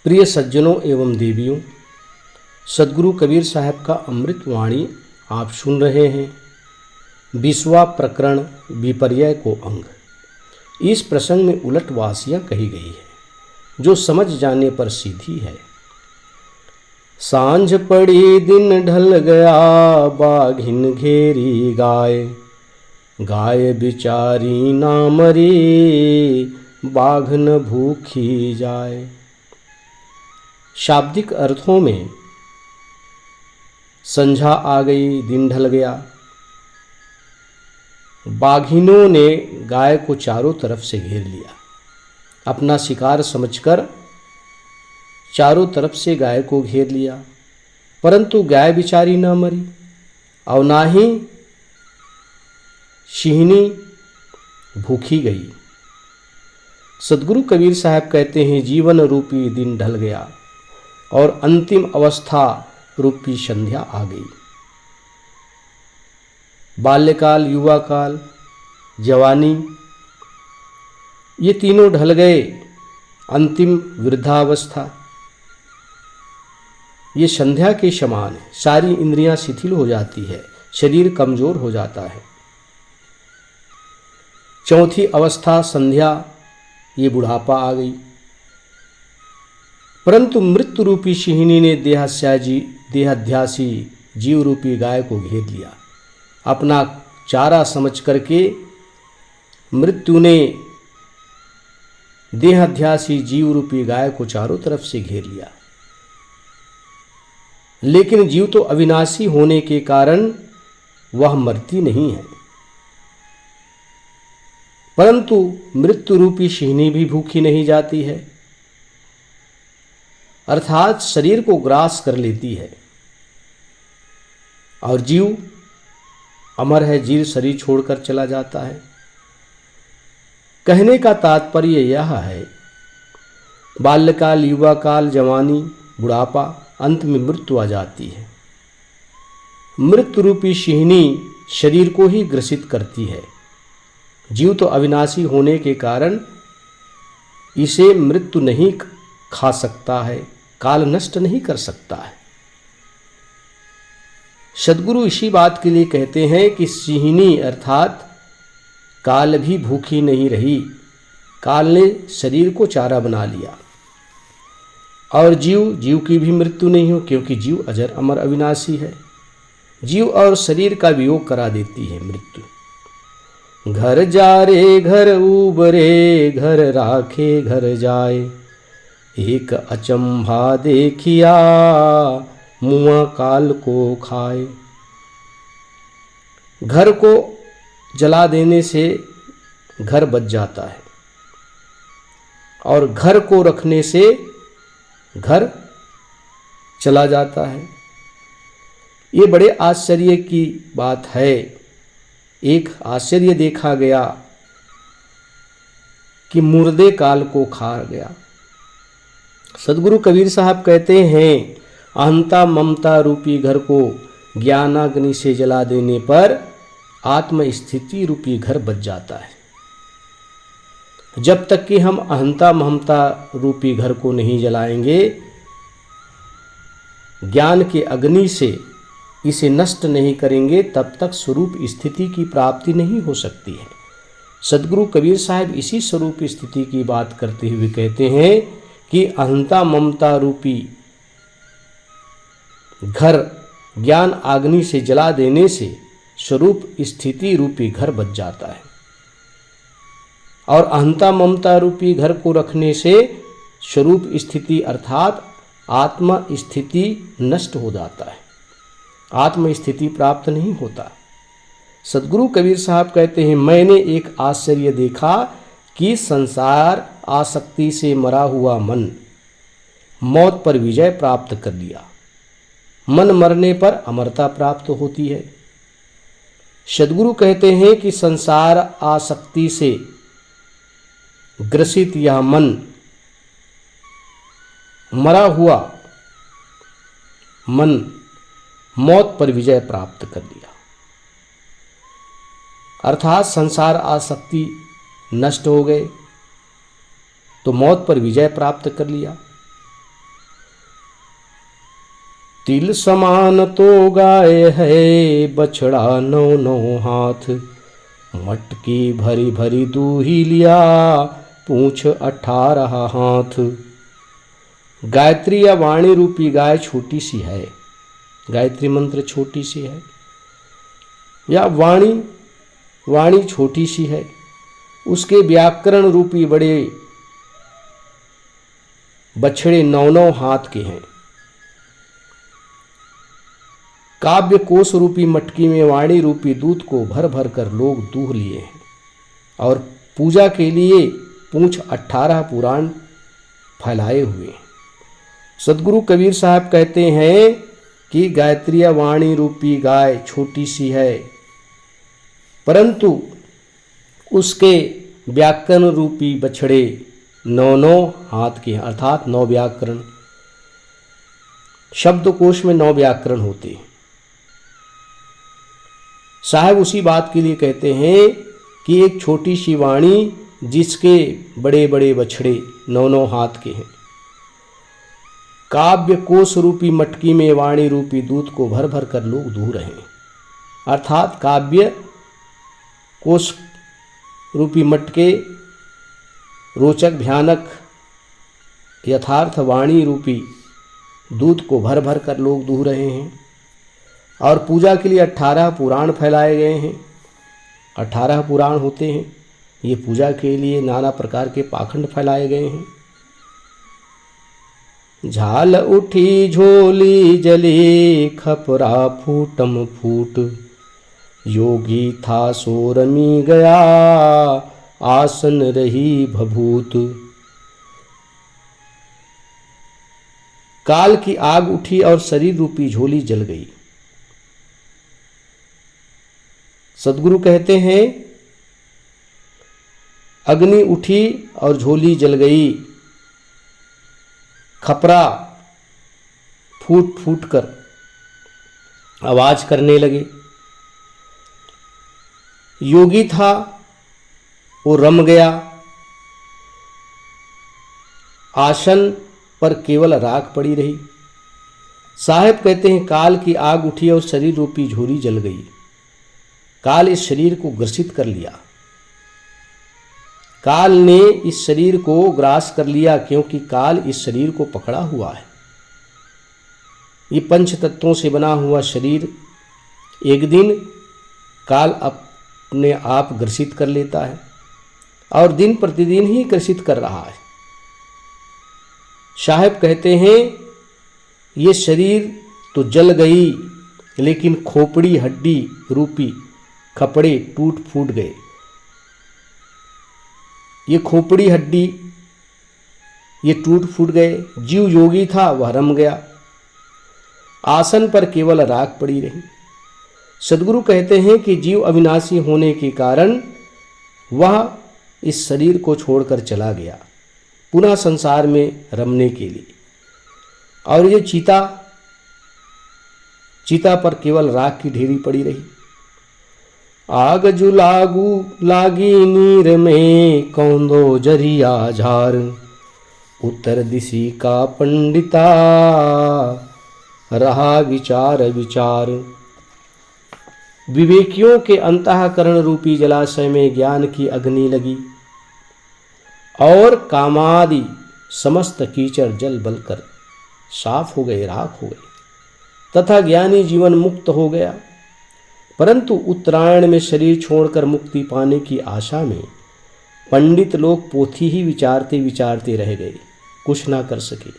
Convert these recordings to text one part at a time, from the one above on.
प्रिय सज्जनों एवं देवियों, सदगुरु कबीर साहब का अमृत वाणी आप सुन रहे हैं। 20वां प्रकरण विपर्यय को अंग। इस प्रसंग में उलट वासियाँ कही गई है जो समझ जाने पर सीधी है। सांझ पड़ी दिन ढल गया, बाघिन घेरी गाय, गाय बिचारी ना मरी, बाघ न भूखी जाए। शाब्दिक अर्थों में संझा आ गई, दिन ढल गया। बाघिनों ने गाय को चारों तरफ से घेर लिया। अपना शिकार समझकर चारों तरफ से गाय को घेर लिया, परंतु गाय बिचारी ना मरी और ना ही सिंहनी भूखी गई। सदगुरु कबीर साहब कहते हैं, जीवन रूपी दिन ढल गया और अंतिम अवस्था रूपी संध्या आ गई। बाल्यकाल, युवा काल, जवानी, ये तीनों ढल गए। अंतिम वृद्धावस्था ये संध्या के समान है। सारी इंद्रियां शिथिल हो जाती है, शरीर कमजोर हो जाता है। चौथी अवस्था संध्या, ये बुढ़ापा आ गई। परंतु मृत्यु रूपी सिंहनी ने देहाध्यासी जीव रूपी गाय को घेर लिया। अपना चारा समझ करके मृत्यु ने देहाध्यासी जीव रूपी गाय को चारों तरफ से घेर लिया। लेकिन जीव तो अविनाशी होने के कारण वह मरती नहीं है, परंतु मृत्यु रूपी सिंहनी भी भूखी नहीं जाती है, अर्थात शरीर को ग्रास कर लेती है। और जीव अमर है, जीव शरीर छोड़कर चला जाता है। कहने का तात्पर्य यह है, बाल्यकाल, युवा काल, जवानी, बुढ़ापा, अंत में मृत्यु आ जाती है। मृत्यु रूपी सिंहनी शरीर को ही ग्रसित करती है। जीव तो अविनाशी होने के कारण इसे मृत्यु नहीं खा सकता है, काल नष्ट नहीं कर सकता है। सदगुरु इसी बात के लिए कहते हैं कि सिंहनी अर्थात काल भी भूखी नहीं रही। काल ने शरीर को चारा बना लिया। और जीव की भी मृत्यु नहीं हो, क्योंकि जीव अजर अमर अविनाशी है। जीव और शरीर का वियोग करा देती है मृत्यु। घर जा रे घर उबरे, घर राखे घर जाए, एक अचंभा देखिया, मुआ काल को खाए। घर को जला देने से घर बच जाता है और घर को रखने से घर चला जाता है। ये बड़े आश्चर्य की बात है। एक आश्चर्य देखा गया कि मुर्दे काल को खा गया। सदगुरु कबीर साहब कहते हैं, अहंता ममता रूपी घर को ज्ञानाग्नि से जला देने पर आत्म स्थिति रूपी घर बच जाता है। जब तक कि हम अहंता ममता रूपी घर को नहीं जलाएंगे, ज्ञान के अग्नि से इसे नष्ट नहीं करेंगे, तब तक स्वरूप स्थिति की प्राप्ति नहीं हो सकती है। सदगुरु कबीर साहब इसी स्वरूप स्थिति की बात करते हुए कहते हैं कि अहंता ममता रूपी घर ज्ञान अग्नि से जला देने से स्वरूप स्थिति रूपी घर बच जाता है और अहंता ममता रूपी घर को रखने से स्वरूप स्थिति अर्थात आत्मा स्थिति नष्ट हो जाता है, आत्म स्थिति प्राप्त नहीं होता। सदगुरु कबीर साहब कहते हैं, मैंने एक आश्चर्य देखा कि संसार आसक्ति से मरा हुआ मन मौत पर विजय प्राप्त कर लिया। मन मरने पर अमरता प्राप्त होती है। सदगुरु कहते हैं कि संसार आसक्ति से ग्रसित यह मन मरा हुआ मन मौत पर विजय प्राप्त कर लिया, अर्थात संसार आसक्ति नष्ट हो गए तो मौत पर विजय प्राप्त कर लिया। तिल समान तो गाय है बछड़ा 9-9 हाथ, मटकी भरी भरी दूही लिया पूंछ 18 हाथ। गायत्री या वाणी रूपी गाय छोटी सी है, गायत्री मंत्र छोटी सी है, या वाणी छोटी सी है, उसके व्याकरण रूपी बड़े बछड़े 9-9 हाथ के हैं। काव्य कोश रूपी मटकी में वाणी रूपी दूध को भर भर कर लोग दूह लिए हैं और पूजा के लिए पूंछ 18 पुराण फैलाए हुए हैं। सदगुरु कबीर साहब कहते हैं कि गायत्री वाणी रूपी गाय छोटी सी है, परंतु उसके व्याकरण रूपी बछड़े 9-9 हाथ के हैं, अर्थात 9 व्याकरण। शब्दकोश में 9 व्याकरण होते हैं। साहब उसी बात के लिए कहते हैं कि एक छोटी सी वाणी जिसके बड़े बड़े बछड़े 9-9 हाथ के हैं, काव्य कोश रूपी मटकी में वाणी रूपी दूध को भर भर कर लोग दूह रहे हैं, अर्थात काव्य कोश रूपी मटके रोचक भयानक यथार्थ वाणी रूपी दूध को भर भर कर लोग दूह रहे हैं। और पूजा के लिए 18 पुराण फैलाए गए हैं। 18 पुराण होते हैं, ये पूजा के लिए नाना प्रकार के पाखंड फैलाए गए हैं। झाल उठी झोली जली खपरा फूटम फूट, योगी था सो रमी गया आसन रही भभूत। काल की आग उठी और शरीर रूपी झोली जल गई। सदगुरु कहते हैं अग्नि उठी और झोली जल गई, खपरा फूट फूट कर आवाज करने लगे। योगी था वो रम गया, आसन पर केवल राख पड़ी रही। साहब कहते हैं काल की आग उठी और शरीर रूपी झोली जल गई। काल इस शरीर को ग्रसित कर लिया, काल ने इस शरीर को ग्रास कर लिया, क्योंकि काल इस शरीर को पकड़ा हुआ है। ये पंच तत्वों से बना हुआ शरीर एक दिन काल अपने आप ग्रसित कर लेता है और दिन प्रतिदिन ही ग्रसित कर रहा है। साहब कहते हैं ये शरीर तो जल गई, लेकिन खोपड़ी हड्डी रूपी कपड़े टूट फूट गए। ये खोपड़ी हड्डी ये टूट फूट गए। जीव योगी था वह रम गया, आसन पर केवल राख पड़ी रही। सदगुरु कहते हैं कि जीव अविनाशी होने के कारण वह इस शरीर को छोड़कर चला गया पुनः संसार में रमने के लिए। और ये चिता पर केवल राख की ढेरी पड़ी रही। आग जुलागू लागी नीर में कौंदो जरिया झार, उत्तर दिशी का पंडिता रहा विचार विचार। विवेकियों के अंतःकरण रूपी जलाशय में ज्ञान की अग्नि लगी और कामादि समस्त कीचड़ जल बलकर साफ हो गए, राख हो गए तथा ज्ञानी जीवन मुक्त हो गया। परंतु उत्तरायण में शरीर छोड़कर मुक्ति पाने की आशा में पंडित लोग पोथी ही विचारते विचारते रह गए, कुछ ना कर सके।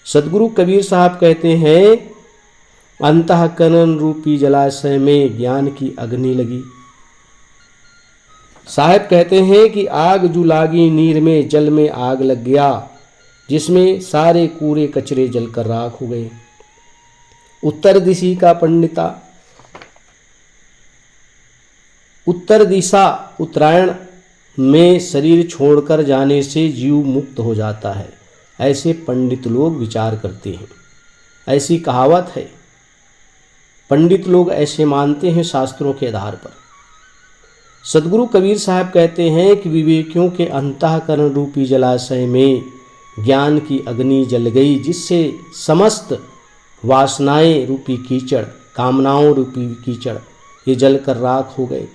सदगुरु कबीर साहब कहते हैं अंतःकरण रूपी जलाशय में ज्ञान की अग्नि लगी। साहब कहते हैं कि आग जो लागी नीर में, जल में आग लग गया, जिसमें सारे कूड़े कचरे जलकर राख हो गए। उत्तर दिशी का पंडिता, उत्तर दिशा उत्तरायण में शरीर छोड़कर जाने से जीव मुक्त हो जाता है, ऐसे पंडित लोग विचार करते हैं। ऐसी कहावत है, पंडित लोग ऐसे मानते हैं शास्त्रों के आधार पर। सदगुरु कबीर साहब कहते हैं कि विवेकियों के अंतःकरण रूपी जलाशय में ज्ञान की अग्नि जल गई, जिससे समस्त वासनाएं रूपी कीचड़, कामनाओं रूपी कीचड़, ये जलकर राख हो गए।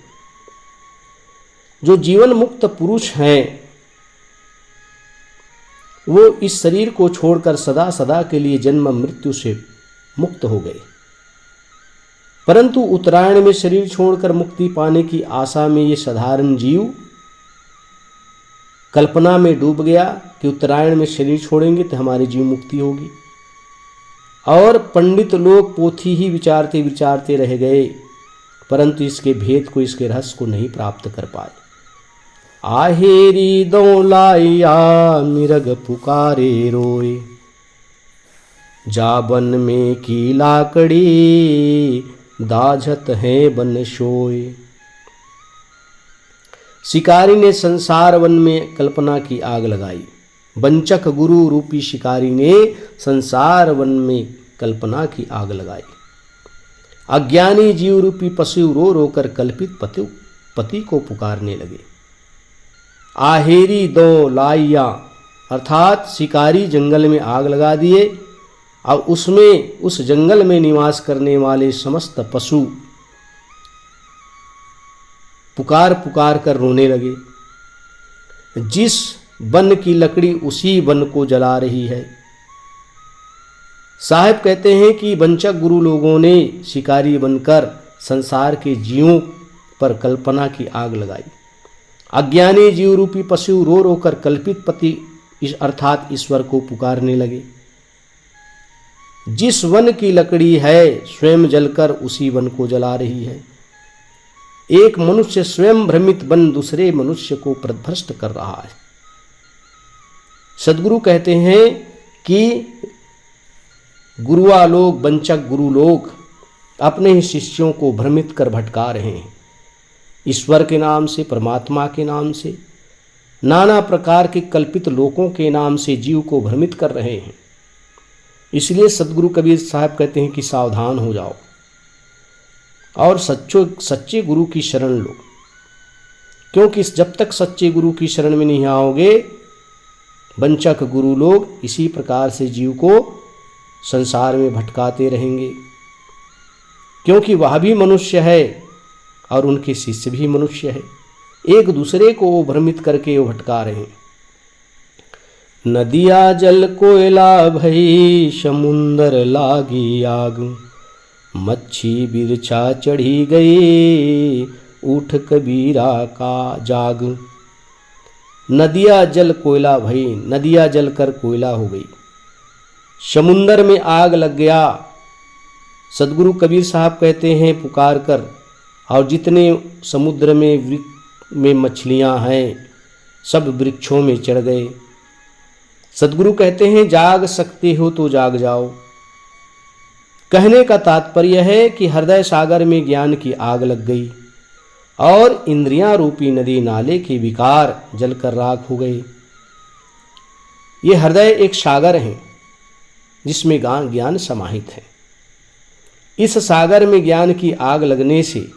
जो जीवन मुक्त पुरुष हैं वो इस शरीर को छोड़कर सदा सदा के लिए जन्म मृत्यु से मुक्त हो गए। परंतु उत्तरायण में शरीर छोड़कर मुक्ति पाने की आशा में ये साधारण जीव कल्पना में डूब गया कि उत्तरायण में शरीर छोड़ेंगे तो हमारी जीव मुक्ति होगी, और पंडित लोग पोथी ही विचारते विचारते रह गए, परंतु इसके भेद को, इसके रहस्य को नहीं प्राप्त कर पाए। आहेरी दो लाइया मिरग पुकारे रोए, जा बन में की लाकड़ी दाझत है बन सोए। शिकारी ने संसार वन में कल्पना की आग लगाई। वंचक गुरु रूपी शिकारी ने संसार वन में कल्पना की आग लगाई। अज्ञानी जीव रूपी पशु रो रो कर कल्पित पति को पुकारने लगे। आहेरी दो लाइया अर्थात शिकारी जंगल में आग लगा दिए, और उसमें उस जंगल में निवास करने वाले समस्त पशु पुकार पुकार कर रोने लगे। जिस वन की लकड़ी उसी वन को जला रही है। साहब कहते हैं कि वंचक गुरु लोगों ने शिकारी बनकर संसार के जीवों पर कल्पना की आग लगाई। अज्ञानी जीव रूपी पशु रो रो कर कल्पित पति अर्थात ईश्वर को पुकारने लगे। जिस वन की लकड़ी है स्वयं जलकर उसी वन को जला रही है। एक मनुष्य स्वयं भ्रमित बन दूसरे मनुष्य को प्रभ्रष्ट कर रहा है। सद्गुरु कहते हैं कि गुरुआ लोग, वंचक गुरु लोग अपने ही शिष्यों को भ्रमित कर भटका रहे हैं। ईश्वर के नाम से, परमात्मा के नाम से, नाना प्रकार के कल्पित लोकों के नाम से जीव को भ्रमित कर रहे हैं। इसलिए सद्गुरु कबीर साहब कहते हैं कि सावधान हो जाओ और सच्चे गुरु की शरण लो, क्योंकि जब तक सच्चे गुरु की शरण में नहीं आओगे वंचक गुरु लोग इसी प्रकार से जीव को संसार में भटकाते रहेंगे। क्योंकि वह भी मनुष्य है और उनके शिष्य भी मनुष्य है, एक दूसरे को वो भ्रमित करके वो भटका रहे हैं। नदिया जल कोयला भई समुंदर लागी आग, मच्छी बिरछा चढ़ी गई उठ कबीरा का जाग। नदिया जल कोयला भई, नदिया जल कर कोयला हो गई, समुंदर में आग लग गया। सदगुरु कबीर साहब कहते हैं पुकार कर, और जितने समुद्र में मछलियां हैं सब वृक्षों में चढ़ गए। सदगुरु कहते हैं जाग सकते हो तो जाग जाओ। कहने का तात्पर्य है कि हृदय सागर में ज्ञान की आग लग गई और इंद्रियां रूपी नदी नाले के विकार जलकर राख हो गए। ये हृदय एक सागर है जिसमें ज्ञान समाहित है। इस सागर में ज्ञान की आग लगने से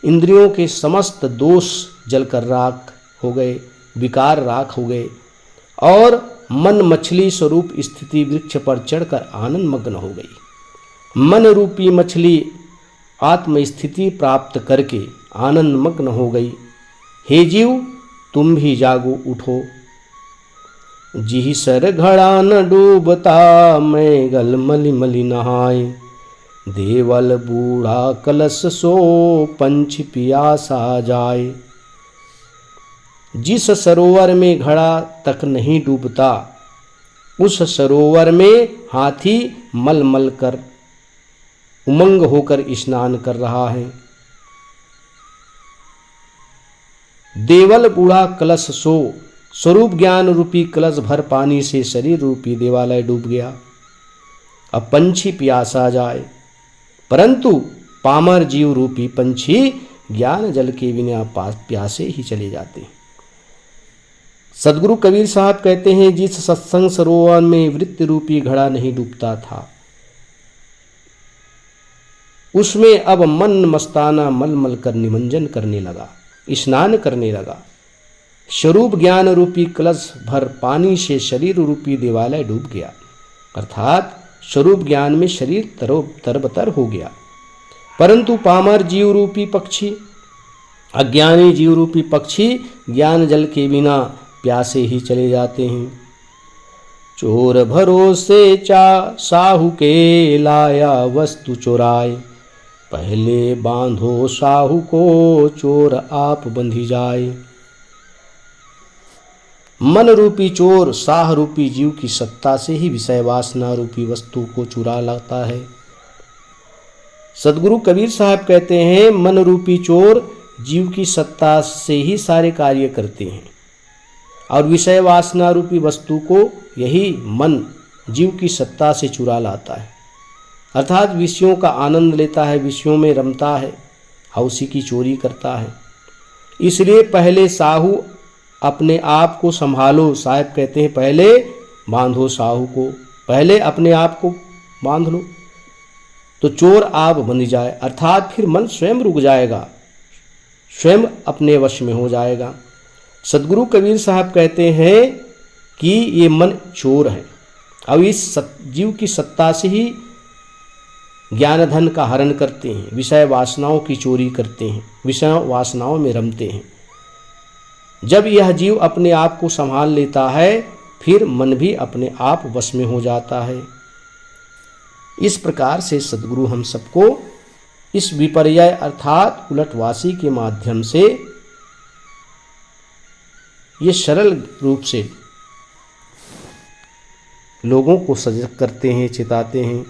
इंद्रियों के समस्त दोष जलकर राख हो गए, विकार राख हो गए, और मन मछली स्वरूप स्थिति वृक्ष पर चढ़कर आनंद मग्न हो गई। मन रूपी मछली आत्म स्थिति प्राप्त करके आनंद मग्न हो गई। हे जीव तुम भी जागो उठो। जी सर घड़ा न डूबता मैं गल मलि मलि नहाए, देवल बूढ़ा कलश सो पंछ पियासा जाए। जिस सरोवर में घड़ा तक नहीं डूबता उस सरोवर में हाथी मल मल कर उमंग होकर स्नान कर रहा है। देवल बूढ़ा कलश सो, स्वरूप ज्ञान रूपी कलश भर पानी से शरीर रूपी देवालय डूब गया। अब पंछी प्यासा जाए, परंतु पामर जीव रूपी पंछी ज्ञान जल के बिना प्यासे ही चले जाते हैं। सदगुरु कबीर साहब कहते हैं जिस सत्संग सरोवर में वृत्ति रूपी घड़ा नहीं डूबता था उसमें अब मन मस्ताना मल मल कर निमंजन करने लगा, स्नान करने लगा। स्वरूप ज्ञान रूपी कलश भर पानी से शरीर रूपी देवालय डूब गया, अर्थात स्वरूप ज्ञान में शरीर तरबतर हो गया। परंतु पामर जीव रूपी पक्षी, अज्ञानी जीव रूपी पक्षी ज्ञान जल के बिना प्यासे ही चले जाते हैं। चोर भरोसे साहू के लाया वस्तु चुराए, पहले बांधो साहू को चोर आप बंधी जाए। मन रूपी चोर साह रूपी जीव की सत्ता से ही विषय वासना रूपी वस्तु को चुरा लाता है। सदगुरु कबीर साहब कहते हैं, मन रूपी चोर जीव की सत्ता से ही सारे कार्य करते हैं और विषय वासना रूपी वस्तु को यही मन जीव की सत्ता से चुरा लाता है, अर्थात विषयों का आनंद लेता है, विषयों में रमता है और उसी की चोरी करता है। इसलिए पहले साहू अपने आप को संभालो। साहब कहते हैं पहले बांधो साहू को, पहले अपने आप को बांध लो तो चोर आप बन जाए, अर्थात फिर मन स्वयं रुक जाएगा, स्वयं अपने वश में हो जाएगा। सदगुरु कबीर साहब कहते हैं कि ये मन चोर है और इस जीव की सत्ता से ही ज्ञान धन का हरण करते हैं, विषय वासनाओं की चोरी करते हैं, विषय वासनाओं में रमते हैं। जब यह जीव अपने आप को संभाल लेता है फिर मन भी अपने आप वश में हो जाता है। इस प्रकार से सदगुरु हम सबको इस विपर्यय अर्थात उलटवासी के माध्यम से ये सरल रूप से लोगों को सजग करते हैं, चेताते हैं